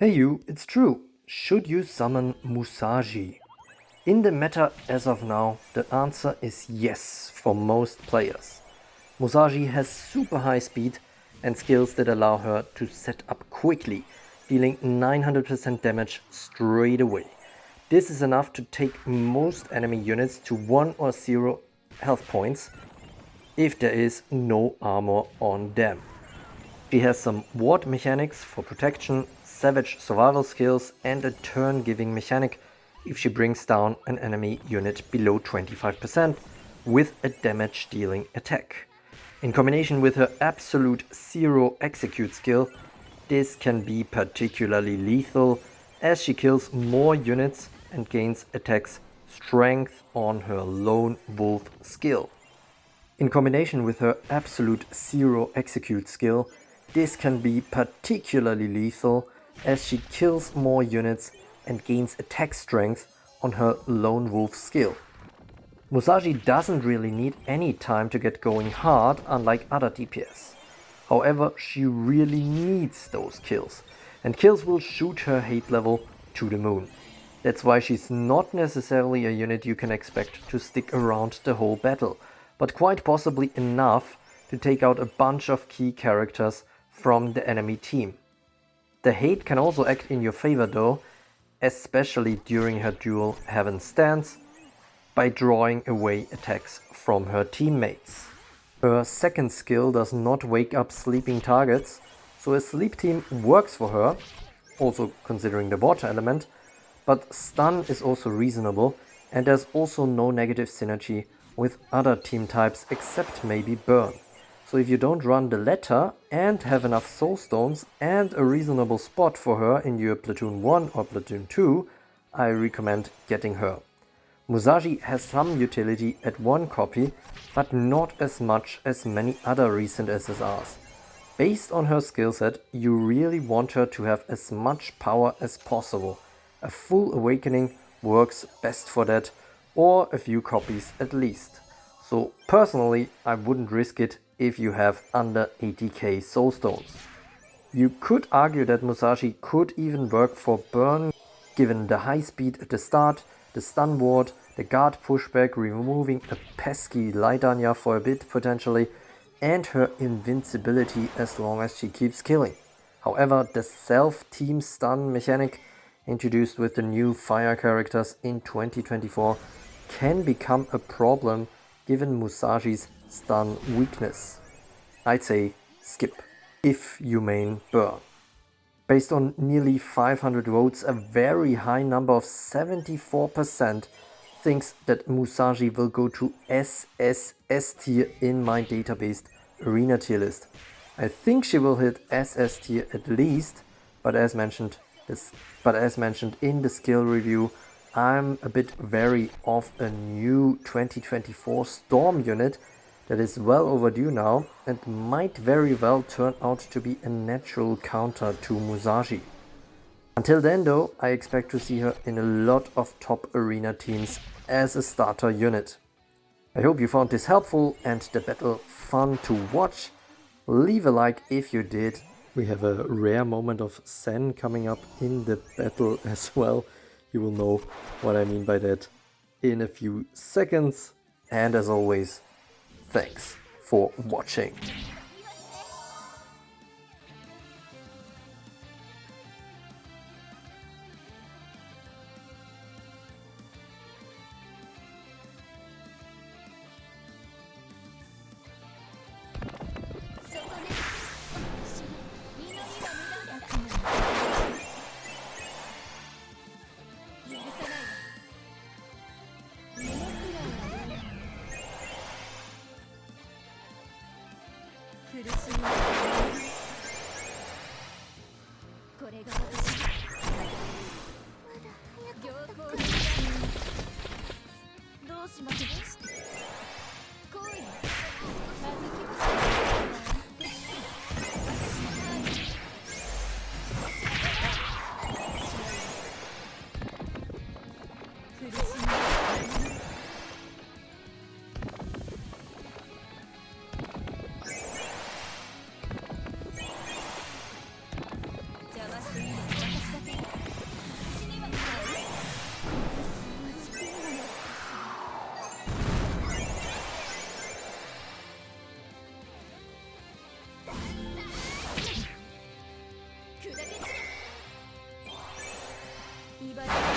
Hey you, it's true. Should you summon Musaji? In the meta as of now, the answer is yes for most players. Musaji has super high speed and skills that allow her to set up quickly, dealing 900% damage straight away. This is enough to take most enemy units to 1 or 0 health points if there is no armor on them. She has some ward mechanics for protection, savage survival skills, and a turn giving mechanic if she brings down an enemy unit below 25% with a damage dealing attack. In combination with her absolute zero execute skill, this can be particularly lethal as she kills more units and gains attacks strength on her lone wolf skill. In combination with her absolute zero execute skill, this can be particularly lethal as she kills more units and gains attack strength on her lone wolf skill. Musashi doesn't really need any time to get going hard, unlike other DPS. However, she really needs those kills, and kills will shoot her hate level to the moon. That's why she's not necessarily a unit you can expect to stick around the whole battle, but quite possibly enough to take out a bunch of key characters from the enemy team. The hate can also act in your favor though, especially during her dual Heaven stance, by drawing away attacks from her teammates. Her second skill does not wake up sleeping targets, so a sleep team works for her, also considering the water element, but stun is also reasonable and there's also no negative synergy with other team types except maybe burn. So if you don't run the latter and have enough soul stones and a reasonable spot for her in your platoon 1 or platoon 2, I recommend getting her. Musashi has some utility at one copy, but not as much as many other recent SSRs. Based on her skill set, you really want her to have as much power as possible. A full awakening works best for that, or a few copies at least. So personally, I wouldn't risk it if you have under 80k soul stones. You could argue that Musashi could even work for burn, given the high speed at the start, the stun ward, the guard pushback, removing a pesky Laidanya for a bit potentially, and her invincibility as long as she keeps killing. However, the self-team stun mechanic introduced with the new fire characters in 2024 can become a problem given Musashi's stun weakness. I'd say skip, if you main burn. Based on nearly 500 votes, a very high number of 74% thinks that Musashi will go to SS tier in my database arena tier list. I think she will hit SS tier at least, but as mentioned in the skill review, I'm a bit wary of a new 2024 Storm unit that is well overdue now and might very well turn out to be a natural counter to Musashi. Until then though, I expect to see her in a lot of top arena teams as a starter unit. I hope you found this helpful and the battle fun to watch. Leave a like if you did. We have a rare moment of Zen coming up in the battle as well. You will know what I mean by that in a few seconds. And as always, thanks for watching. but